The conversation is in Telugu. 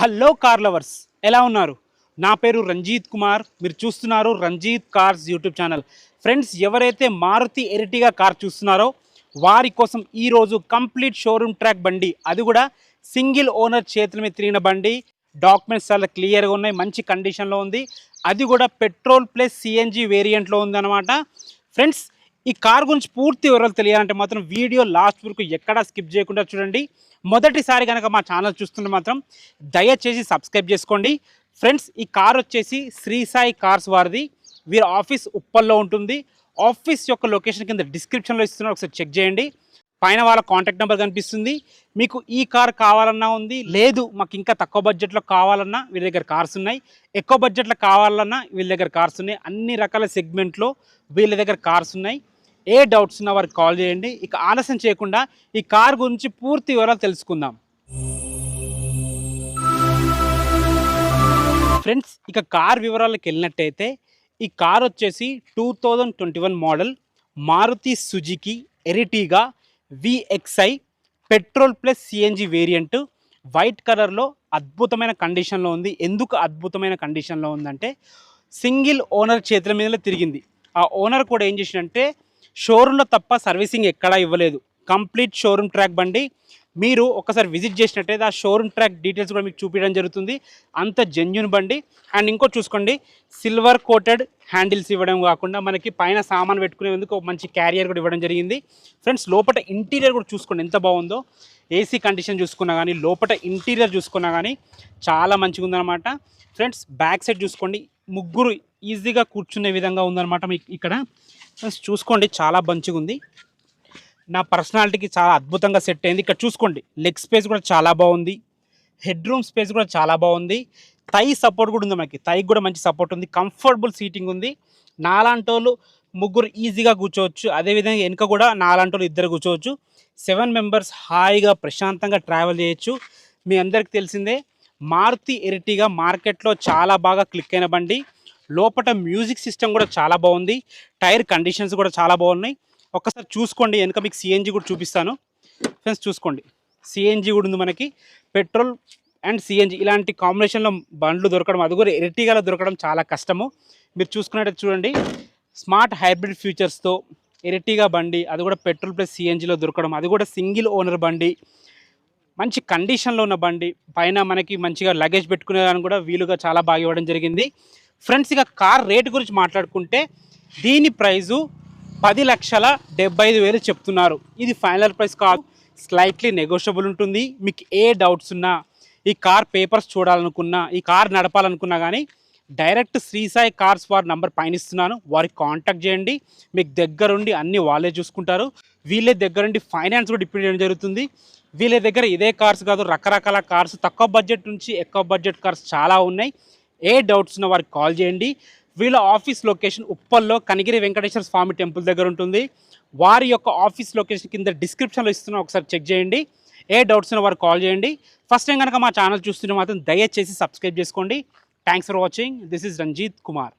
హలో కార్ లవర్స్, ఎలా ఉన్నారు? నా పేరు రంజిత్ కుమార్. మీరు చూస్తున్నారు Ranjith cars YouTube channel. Friends, ఎవరైతే మారుతి ఎరిటిగా కార్ చూస్తున్నారో వారి కోసం ఈరోజు కంప్లీట్ షోరూమ్ ట్రాక్ బండి, అది కూడా సింగిల్ ఓనర్ చేతుల మీద తిరిగిన బండి. డాక్యుమెంట్స్ చాలా క్లియర్గా ఉన్నాయి, మంచి కండిషన్లో ఉంది. అది కూడా పెట్రోల్ ప్లస్ సిఎన్జి వేరియంట్లో ఉందన్నమాట. ఫ్రెండ్స్, ఈ కార్ గురించి పూర్తి వివరాలు తెలియాలంటే మాత్రం వీడియో లాస్ట్ వరకు ఎక్కడా స్కిప్ చేయకుండా చూడండి. మొదటిసారి కనుక మా ఛానల్ చూస్తుంటే మాత్రం దయచేసి సబ్స్క్రైబ్ చేసుకోండి. ఫ్రెండ్స్, ఈ కార్ వచ్చేసి శ్రీ సాయి కార్స్ వారిది. వీరి ఆఫీస్ ఉప్పల్లో ఉంటుంది. ఆఫీస్ యొక్క లొకేషన్ కింద డిస్క్రిప్షన్లో ఇస్తున్నారు, ఒకసారి చెక్ చేయండి. పైన వాళ్ళ కాంటాక్ట్ నెంబర్ కనిపిస్తుంది. మీకు ఈ కార్ కావాలన్నా ఉంది, లేదు మాకు ఇంకా తక్కువ బడ్జెట్లో కావాలన్నా వీళ్ళ దగ్గర కార్స్ ఉన్నాయి, ఎక్కువ బడ్జెట్లో కావాలన్నా వీళ్ళ దగ్గర కార్స్ ఉన్నాయి. అన్ని రకాల సెగ్మెంట్లో వీళ్ళ దగ్గర కార్స్ ఉన్నాయి. ఏ డౌట్స్ ఉన్నా వారికి కాల్ చేయండి. ఇక ఆలస్యం చేయకుండా ఈ కార్ గురించి పూర్తి వివరాలు తెలుసుకుందాం. ఫ్రెండ్స్, ఇక కార్ వివరాలకు వెళ్ళినట్టయితే ఈ కార్ వచ్చేసి 2021 model Maruti Suzuki Ertiga VXI petrol plus CNG variant. White కలర్లో అద్భుతమైన కండిషన్లో ఉంది. ఎందుకు అద్భుతమైన కండిషన్లో ఉందంటే సింగిల్ ఓనర్ చేతుల మీద తిరిగింది. ఆ ఓనర్ కూడా ఏం చేసిందంటే షోరూంలో తప్ప సర్వీసింగ్ ఎక్కడా ఇవ్వలేదు. కంప్లీట్ షోరూమ్ ట్రాక్ బండి. మీరు ఒకసారి విజిట్ చేసినట్టయితే ఆ షోరూమ్ ట్రాక్ డీటెయిల్స్ కూడా మీకు చూపించడం జరుగుతుంది. అంత జెన్యూన్ బండి. అండ్ ఇంకో చూసుకోండి, సిల్వర్ కోటెడ్ హ్యాండిల్స్ ఇవ్వడం కాకుండా మనకి పైన సామాన్ పెట్టుకునేందుకు ఒక మంచి క్యారియర్ కూడా ఇవ్వడం జరిగింది. ఫ్రెండ్స్, లోపల ఇంటీరియర్ కూడా చూసుకోండి ఎంత బాగుందో. ఏసీ కండిషన్ చూసుకున్నా కానీ, లోపల ఇంటీరియర్ చూసుకున్నా కానీ చాలా మంచిగా ఉందన్నమాట. ఫ్రెండ్స్, బ్యాక్ సైడ్ చూసుకోండి, ముగ్గురు ఈజీగా కూర్చునే విధంగా ఉందన్నమాట. మీకు ఇక్కడ చూసుకోండి, చాలా మంచిగా ఉంది. నా పర్సనాలిటీకి చాలా అద్భుతంగా సెట్ అయింది. ఇక్కడ చూసుకోండి, లెగ్ స్పేస్ కూడా చాలా బాగుంది. హెడ్ రూమ్ స్పేస్ కూడా చాలా బాగుంది. థై సపోర్ట్ కూడా ఉంది, మనకి థైకి కూడా మంచి సపోర్ట్ ఉంది. కంఫర్టబుల్ సీటింగ్ ఉంది. నాలాంటి వాళ్ళు ముగ్గురు ఈజీగా కూర్చోవచ్చు. అదేవిధంగా వెనుక కూడా నాలాంటి వాళ్ళు ఇద్దరు కూర్చోవచ్చు. 7 మెంబర్స్ హాయిగా ప్రశాంతంగా ట్రావెల్ చేయొచ్చు. మీ అందరికీ తెలిసిందే, మారుతి ఎరిటిగా మార్కెట్లో చాలా బాగా క్లిక్ అయిన బండి. లోపల మ్యూజిక్ సిస్టమ్ కూడా చాలా బాగుంది. టైర్ కండిషన్స్ కూడా చాలా బాగున్నాయి. ఒక్కసారి చూసుకోండి, వెనుక మీకు సిఎన్జి కూడా చూపిస్తాను. ఫ్రెండ్స్, చూసుకోండి, సిఎన్జి కూడా ఉంది మనకి. పెట్రోల్ అండ్ సిఎన్జి ఇలాంటి కాంబినేషన్లో బండ్లు దొరకడం, అది కూడా ఎర్టిగాలో దొరకడం చాలా కష్టము. మీరు చూసుకున్నట్టు చూడండి, స్మార్ట్ హైబ్రిడ్ ఫ్యూచర్స్తో ఎర్టిగా బండి, అది కూడా పెట్రోల్ ప్లస్ సిఎన్జిలో దొరకడం, అది కూడా సింగిల్ ఓనర్ బండి, మంచి కండిషన్లో ఉన్న బండి. పైన మనకి మంచిగా లగేజ్ పెట్టుకునేదానికి కూడా వీలుగా చాలా బాగా ఇవ్వడం జరిగింది. ఫ్రెండ్స్, ఇక కార్ రేటు గురించి మాట్లాడుకుంటే దీని ప్రైజు 10,75,000 చెప్తున్నారు. ఇది ఫైనల్ ప్రైస్ కాదు, స్లైట్లీ నెగోషియబుల్ ఉంటుంది. మీకు ఏ డౌట్స్ ఉన్నా, ఈ కార్ పేపర్స్ చూడాలనుకున్నా, ఈ కార్ నడపాలనుకున్నా కానీ డైరెక్ట్ శ్రీ సాయి కార్స్ వారి నంబర్ పైన ఇస్తున్నాను, వారికి కాంటాక్ట్ చేయండి. మీకు దగ్గరుండి అన్ని వాళ్ళే చూసుకుంటారు. వీళ్ళే దగ్గరుండి ఫైనాన్స్ కూడా డిపెండ్ చేయడం జరుగుతుంది. వీళ్ళ దగ్గర ఇదే కార్స్ కాదు, రకరకాల కార్స్, తక్కువ బడ్జెట్ నుంచి ఎక్కువ బడ్జెట్ కార్స్ చాలా ఉన్నాయి. ఏ డౌట్స్ ఉన్నా వారికి కాల్ చేయండి. వీళ్ళ ఆఫీస్ లొకేషన్ ఉప్పల్లో కనిగిరి వెంకటేశ్వర స్వామి టెంపుల్ దగ్గర ఉంటుంది. వారి యొక్క ఆఫీస్ లొకేషన్ కింద డిస్క్రిప్షన్లో ఇస్తున్నా, ఒకసారి చెక్ చేయండి. ఏ డౌట్స్ ఉన్నా వారికి కాల్ చేయండి. ఫస్ట్ టైం కనుక మా ఛానల్ చూస్తుంటే మాత్రం దయచేసి సబ్స్క్రైబ్ చేసుకోండి. Thanks for watching. This is Ranjith Kumar.